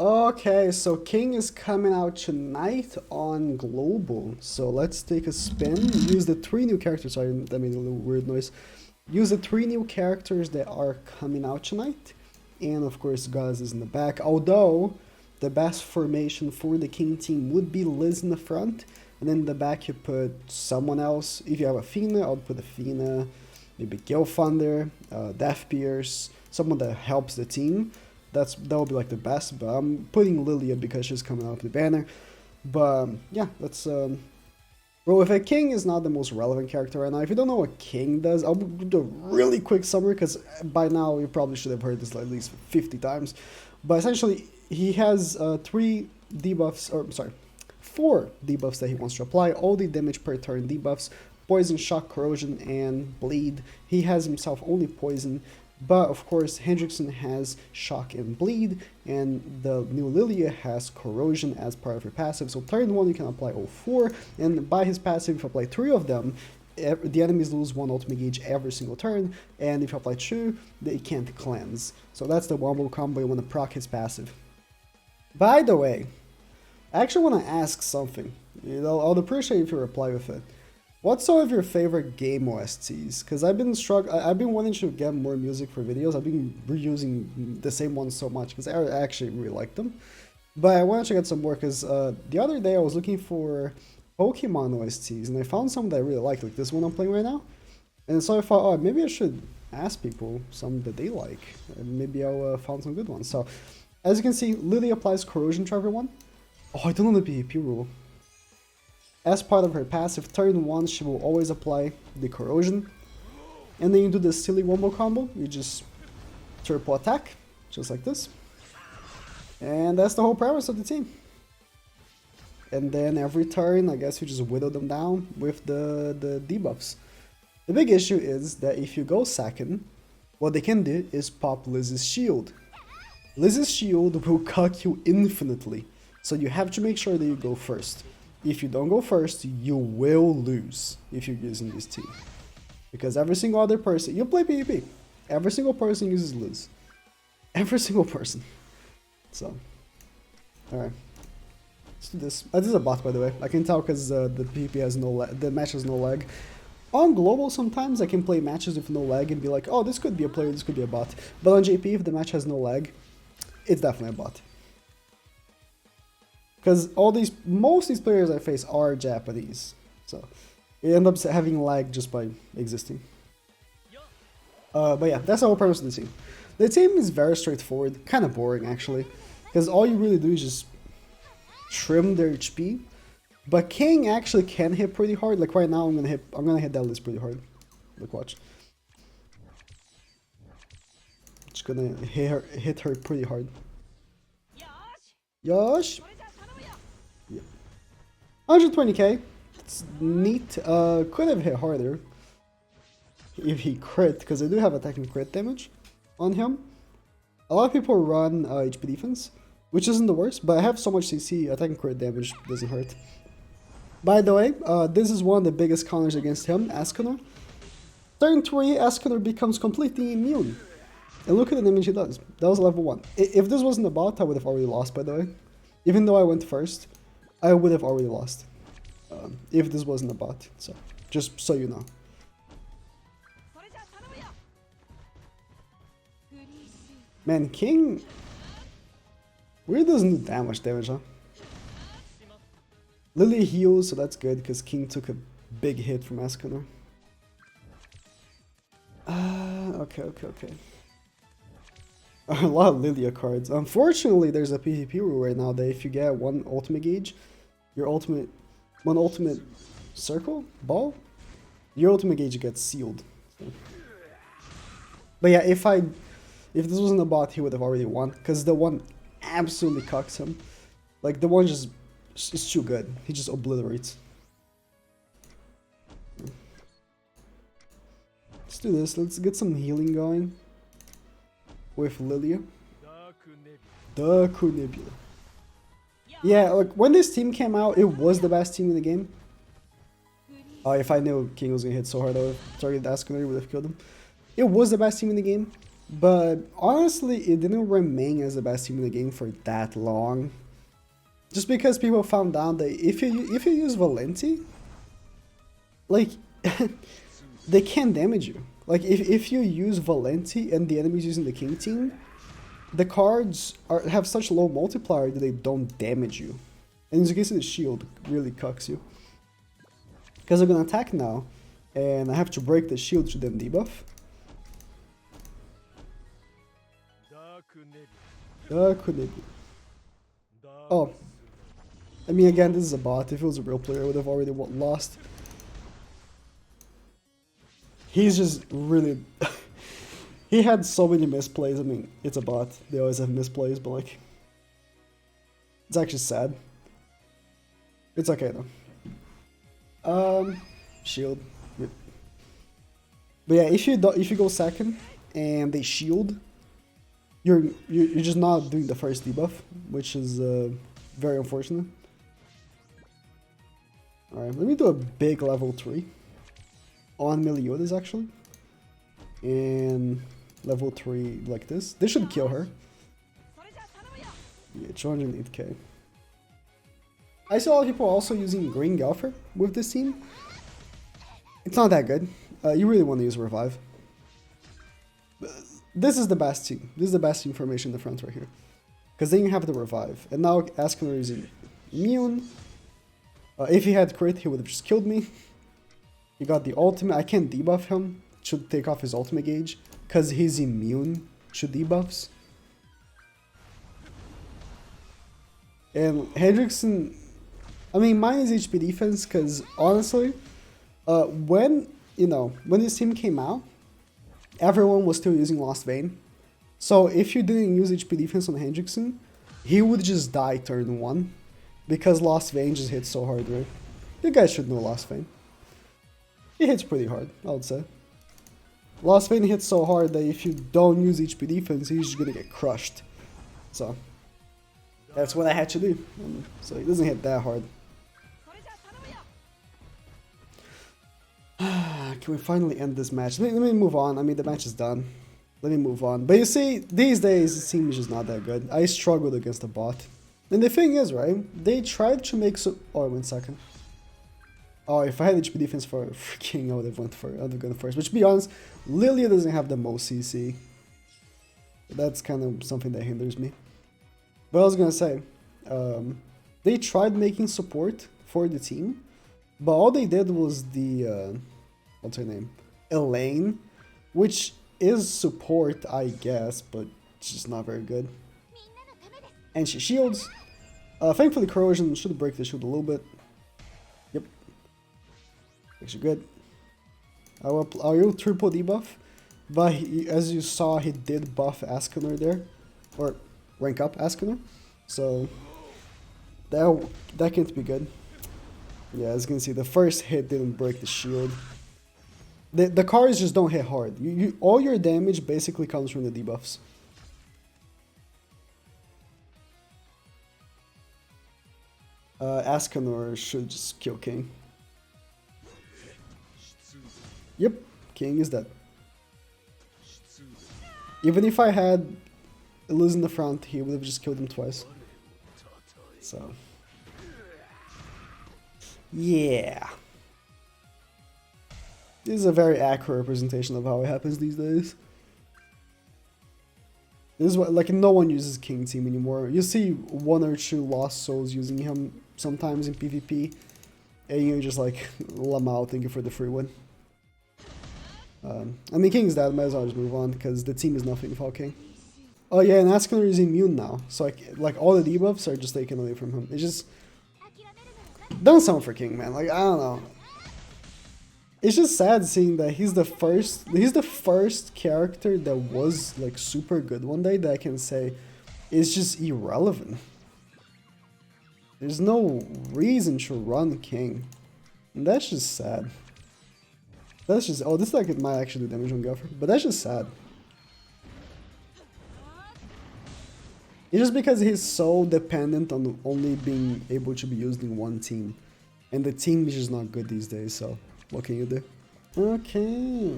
Okay, so King is coming out tonight on Global. So let's take a spin. Use the three new characters. Sorry, that made a little weird noise. Use the three new characters that are coming out tonight. And of course, Gaz is in the back. Although, the best formation for the King team would be Liz in the front. And then in the back, you put someone else. If you have Athena, I would put Athena. Maybe Gale Thunder, Death Pierce. Someone that helps the team. That would be like the best, but I'm putting Lilia because she's coming out of the banner. But yeah, that's well, if a King is not the most relevant character right now, if you don't know what King does, I'll do a really quick summary because by now you probably should have heard this at least 50 times. But essentially, he has three debuffs, or sorry, four debuffs that he wants to apply. All the damage per turn debuffs: poison, shock, corrosion, and bleed. He has himself only poison. But of course, Hendrickson has shock and bleed, and the new Lilia has corrosion as part of her passive. So turn 1 you can apply all 4, and by his passive, if you apply 3 of them, the enemies lose 1 ultimate gauge every single turn, and if you apply 2, they can't cleanse. So that's the wombo combo. You want to proc his passive. By the way, I actually want to ask something. You know, I'll appreciate if you reply with it. What's some of your favorite game OSTs? Because I've been wanting to get more music for videos. I've been reusing the same ones so much because I actually really like them. But I wanted to get some more because the other day I was looking for Pokemon OSTs and I found some that I really like this one I'm playing right now. And so I thought, oh, maybe I should ask people some that they like. And maybe I'll find some good ones. So, as you can see, Lily applies Corrosion to everyone. Oh, I don't know the PvP rule. As part of her passive, turn 1 she will always apply the corrosion. And then you do the silly wombo combo, you just triple attack, just like this. And that's the whole premise of the team. And then every turn, I guess you just whittle them down with the debuffs. The big issue is that if you go second, what they can do is pop Liz's shield. Liz's shield will cuck you infinitely, so you have to make sure that you go first. If you don't go first, you will lose if you're using this team. Because every single other person, you play PvP, every single person uses Liz. Every single person. So, alright. Let's do this. This is a bot, by the way. I can tell because the PvP has no lag, the match has no lag. On Global, sometimes I can play matches with no lag and be like, oh, this could be a player, this could be a bot. But on JP, if the match has no lag, it's definitely a bot. Because most of these players I face are Japanese, so it ends up having lag just by existing. But yeah, that's the whole premise of the team. The team is very straightforward, kind of boring actually, because all you really do is just trim their HP. But King actually can hit pretty hard. Like right now, I'm gonna hit that list pretty hard. Look, watch. Just gonna hit her pretty hard. Yosh. 120k, it's neat. Could have hit harder if he crit, because I do have attack and crit damage on him. A lot of people run HP defense, which isn't the worst, but I have so much CC, attack and crit damage doesn't hurt. By the way, this is one of the biggest counters against him, Escanor. Turn 3, Escanor becomes completely immune. And look at the damage he does. That was level 1. If this wasn't a bot, I would have already lost, by the way. Even though I went first, I would have already lost. If this wasn't a bot. So, just so you know. Man, King really doesn't do that much damage, huh? Lily heals, so that's good, because King took a big hit from Escanor. Okay. A lot of Lilia cards. Unfortunately, there's a PvP rule right now that if you get one ultimate gauge, one ultimate circle, ball, your ultimate gauge gets sealed. So. But yeah, if this wasn't a bot, he would have already won, because the one absolutely cucks him. Like, the one just is too good. He just obliterates. Let's do this. Let's get some healing going with Lilia. Dark Nebula. Yeah, like when this team came out, it was the best team in the game. If I knew King was gonna hit so hard, I would have targeted Escanor, would have killed him. It was the best team in the game. But honestly, it didn't remain as the best team in the game for that long. Just because people found out that if you use Valenti, like they can't damage you. Like if you use Valenti and the enemy's using the King team, the cards have such low multiplier that they don't damage you. And in the case of the shield, really cucks you. Because I'm gonna attack now, and I have to break the shield to then debuff. Oh. I mean, again, this is a bot. If it was a real player, I would have already lost. He's just really... he had so many misplays. I mean, it's a bot. They always have misplays, but like... it's actually sad. It's okay, though. Shield. Yep. But yeah, if you go second and they shield, you're just not doing the first debuff, which is very unfortunate. Alright, let me do a big level 3 on Meliodas actually. And level 3 like this. This should kill her. Yeah, 208k. I saw a lot of people also using Green Galfer with this team. It's not that good. You really want to use Revive. This is the best team. This is the best team formation in the front right here. Because then you have the Revive. And now Askener is immune. If he had crit, he would have just killed me. He got the ultimate. I can't debuff him. Should take off his ultimate gauge. Because he's immune to debuffs. And Hendrickson... I mean, mine is HP defense because, honestly, when this team came out, everyone was still using Lost Vein. So if you didn't use HP defense on Hendrickson, he would just die turn 1. Because Lost Vein just hits so hard, right? You guys should know Lost Vein. It hits pretty hard, I would say. Lost Vein hits so hard that if you don't use HP defense, he's just gonna get crushed. So, that's what I had to do. So it doesn't hit that hard. Can we finally end this match? Let me move on. I mean, the match is done. Let me move on. But you see, these days, the team is just not that good. I struggled against the bot. And the thing is, right, they tried to make so... oh, 1 second. Oh, if I had HP defense for King, I would have gone first. But to be honest, Lilia doesn't have the most CC. That's kind of something that hinders me. But I was gonna say, they tried making support for the team, but all they did was the, what's her name? Elaine, which is support, I guess, but it's just not very good. And she shields. Thankfully, Corrosion should break the shield a little bit. Yep. Actually good. I will triple debuff, but as you saw, he did buff Askener there, or rank up Askener, so that can't be good. Yeah, as you can see, the first hit didn't break the shield. The cards just don't hit hard. All your damage basically comes from the debuffs. Askener should just kill King. Yep, King is dead. Even if I had Illusion in the front, he would have just killed him twice. So, yeah. This is a very accurate representation of how it happens these days. This is what, like, no one uses King team anymore. You see 1 or 2 Lost Souls using him sometimes in PvP, and you just like Lamau thinking for the free win. I mean, King's dead, might as well just move on because the team is nothing without King. Oh yeah, and Askener is immune now, so like all the debuffs are just taken away from him. It's just don't summon for King, man. Like, I don't know. It's just sad seeing that he's the first character that was like super good one day that I can say is just irrelevant. There's no reason to run King. And that's just sad. That's just... oh, this like it might actually do damage on Guffer, but that's just sad. It's just because he's so dependent on only being able to be used in one team. And the team is just not good these days, so what can you do? Okay.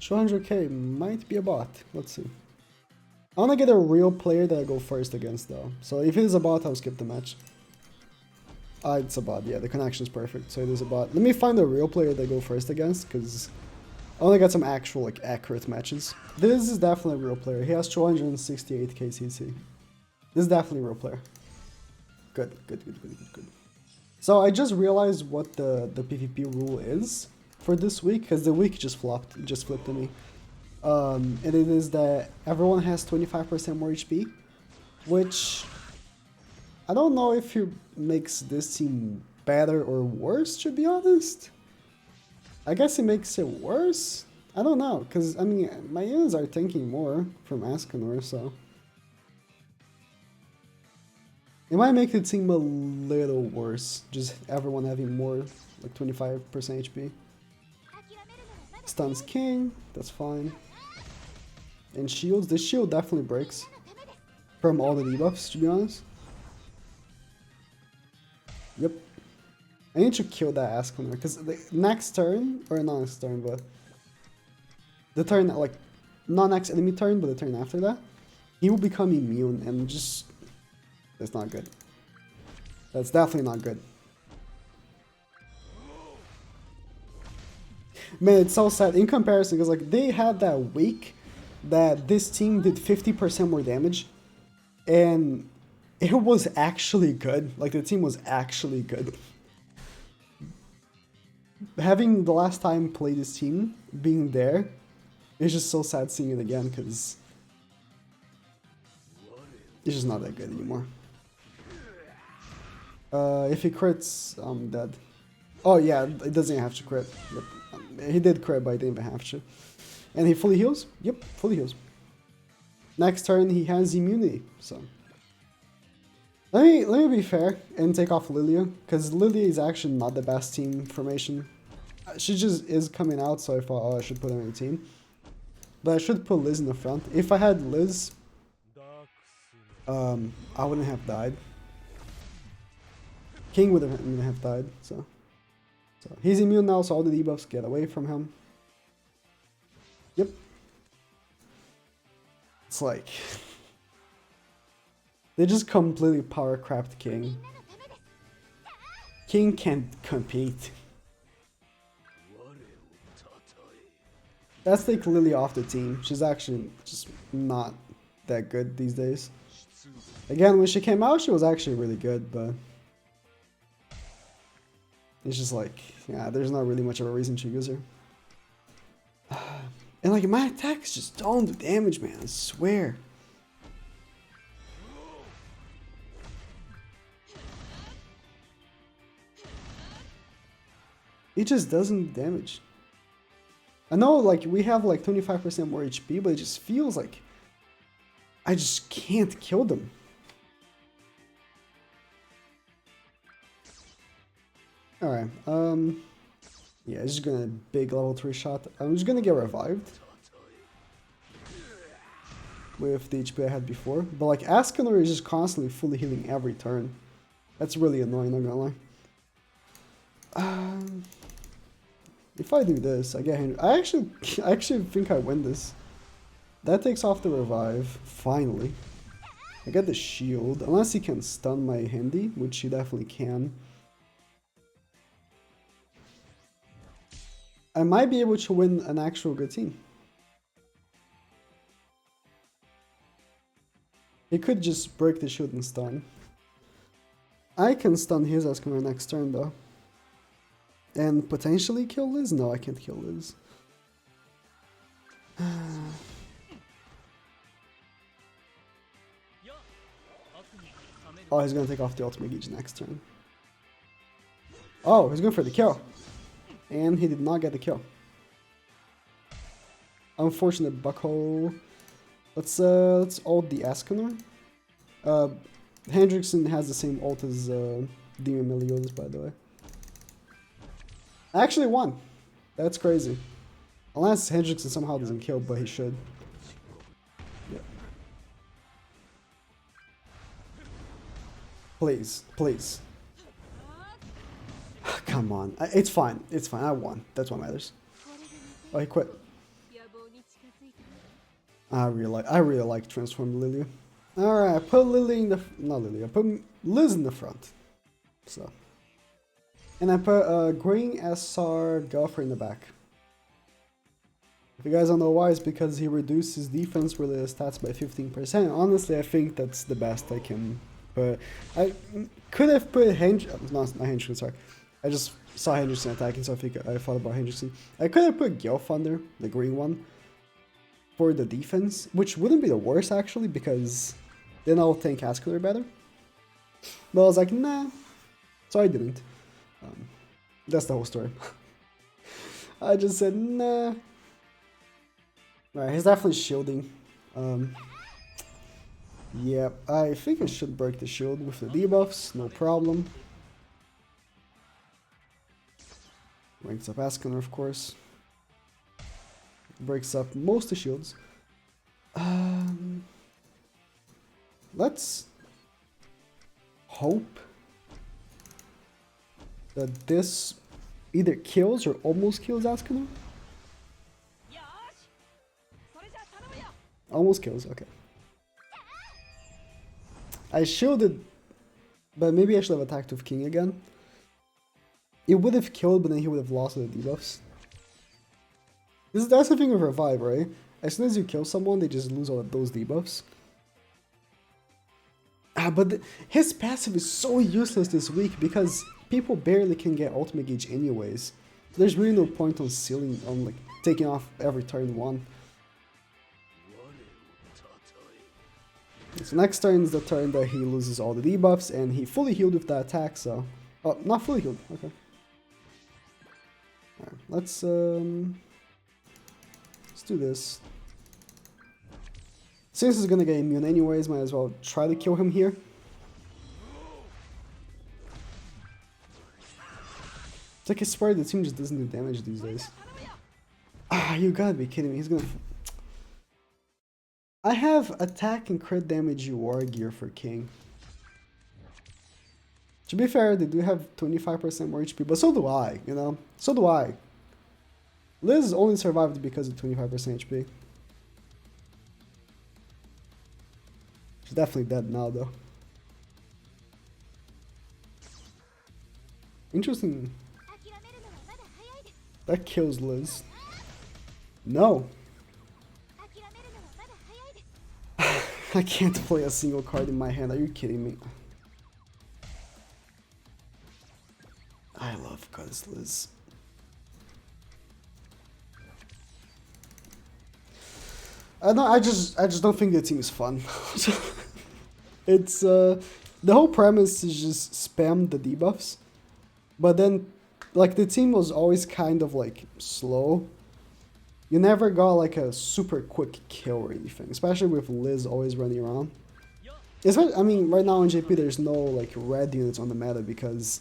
200k might be a bot. Let's see. I want to get a real player that I go first against though. So if it is a bot, I'll skip the match. It's a bot. Yeah, the connection is perfect. So it is a bot. Let me find a real player that I go first against because I want to get some actual like accurate matches. This is definitely a real player. He has 268k CC. This is definitely a real player. Good. So I just realized what the PvP rule is for this week because the week just flipped to me. And it is that everyone has 25% more HP, which I don't know if it makes this team better or worse, to be honest. I guess it makes it worse. I don't know, because I mean, my units are tanking more from Ascanor, so it might make the team a little worse, just everyone having more, like 25% HP. Stuns King, that's fine. And shields, the shield definitely breaks from all the debuffs, to be honest. Yep. I need to kill that Ascanor, because the next turn, or not next turn, but the turn, like, not next enemy turn, but the turn after that, he will become immune, and just, that's not good. That's definitely not good. Man, it's so sad in comparison, because, like, they had that week that this team did 50% more damage, and it was actually good. Like, the team was actually good. Having the last time played this team, being there, it's just so sad seeing it again, because it's just not that good anymore. If he crits, I'm dead. Oh yeah, it doesn't have to crit. Yep. He did crit, but I didn't even have to. And he fully heals? Yep, fully heals. Next turn, he has immunity, so. Let me be fair and take off Lilia, because Lilia is actually not the best team formation. She just is coming out, so I thought, oh, I should put her in the team. But I should put Liz in the front. If I had Liz, I wouldn't have died. King wouldn't have died, so he's immune now, so all the debuffs get away from him. Yep. It's like they just completely power crapped King. King can't compete. Let's take Lily off the team. She's actually just not that good these days. Again, when she came out, she was actually really good, but it's just like, yeah, there's not really much of a reason to use her. And like, my attacks just don't do damage, man, I swear. It just doesn't do damage. I know, like, we have like 25% more HP, but it just feels like I just can't kill them. Alright, yeah, just gonna big level 3 shot. I'm just gonna get revived with the HP I had before. But like, Ascanor is just constantly fully healing every turn. That's really annoying, not gonna lie. If I do this, I get him. I actually think I win this. That takes off the revive, finally. I get the shield, unless he can stun my handy, which he definitely can. I might be able to win an actual good team. He could just break the shield and stun. I can stun his Ascanor next turn though. And potentially kill Liz? No, I can't kill Liz. Oh, he's gonna take off the ultimate gauge next turn. Oh, he's going for the kill. And he did not get the kill. Unfortunate buckhole. Let's ult the Ascanor. Hendrickson has the same ult as Demon Meliodas, by the way. I actually won. That's crazy. Unless Hendrickson somehow doesn't kill, but he should. Yeah. Please, please. Come on. It's fine. It's fine. I won. That's what matters. Oh, he quit. I really like Transform Lily. Alright, I put Lily in the... Not Lily, I put Liz in the front. So. And I put Green SR Gopher in the back. If you guys don't know why, it's because he reduces defense related stats by 15%. Honestly, I think that's the best I can put. I could have put not Hendrickson, sorry. I just saw Hendrickson attacking, so I thought about Hendrickson. I could have put Gilfunder, the green one, for the defense, which wouldn't be the worst actually, because then I'll tank Askeler better. But I was like, nah, so I didn't. That's the whole story. I just said, nah. Alright, he's definitely shielding. Yeah, I think I should break the shield with the debuffs, no problem. Ranks up Askeler, of course. Breaks up most of the shields. Let's hope that this either kills or almost kills Askeler. Almost kills, okay. I shielded, but maybe I should have attacked with King again. It would have killed, but then he would have lost the debuffs. That's the thing with Revive, right? As soon as you kill someone, they just lose all of those debuffs. But his passive is so useless this week because people barely can get ultimate gauge anyways. So there's really no point on sealing, on like taking off every turn one. So next turn is the turn that he loses all the debuffs and he fully healed with the attack, so... Oh, not fully healed, okay. Alright, let's do this. Since he's gonna get immune anyways, might as well try to kill him here. It's like I swear the team just doesn't do damage these days. Ah, you gotta be kidding me, he's gonna... I have attack and crit damage war gear for King. To be fair, they do have 25% more HP, but so do I, you know? So do I. Liz only survived because of 25% HP. She's definitely dead now, though. Interesting. That kills Liz. No. I can't play a single card in my hand. Are you kidding me? I love Goddess Liz. I just don't think the team is fun. It's the whole premise is just spam the debuffs, but then like the team was always kind of like slow. You never got like a super quick kill or anything, especially with Liz always running around. I mean, right now in JP there's no like red units on the meta because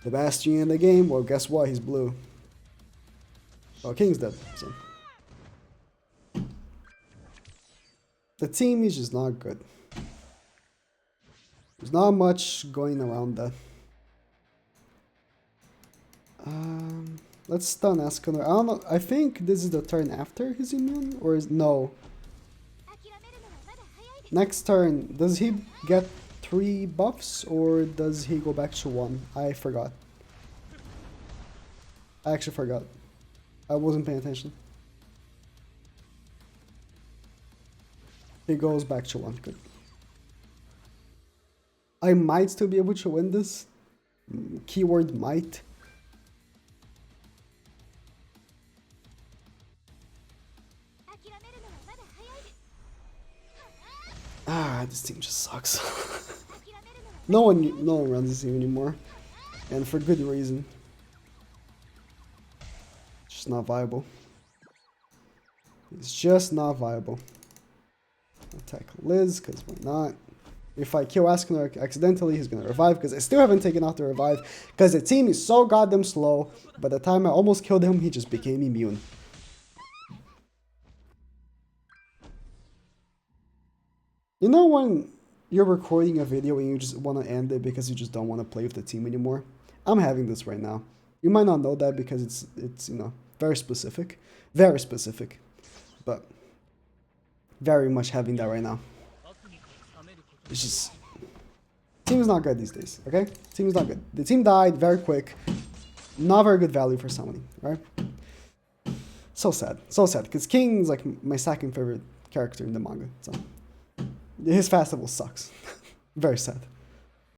the best unit in the game, well guess what, he's blue. Oh, King's dead, so. The team is just not good. There's not much going around that. Let's stun Askeler. I don't know. I think this is the turn after his immune, or is no? Next turn, does he get 3 buffs or does he go back to 1? I forgot. I actually forgot. I wasn't paying attention. He goes back to 1. Good. I might still be able to win this. Keyword might. Ah, this team just sucks. no one runs this team anymore, and for good reason. It's just not viable. It's just not viable. Attack Liz, because why not? If I kill Askeler accidentally, he's gonna revive, because I still haven't taken out the revive, because the team is so goddamn slow. By the time I almost killed him, he just became immune. You know when you're recording a video and you just want to end it because you just don't want to play with the team anymore? I'm having this right now. You might not know that because it's you know, very specific. Very specific. But very much having that right now. It's just... Team is not good these days, okay? Team is not good. The team died very quick. Not very good value for summoning, right? So sad, because King's like my second favorite character in the manga. So his festival sucks. Very sad.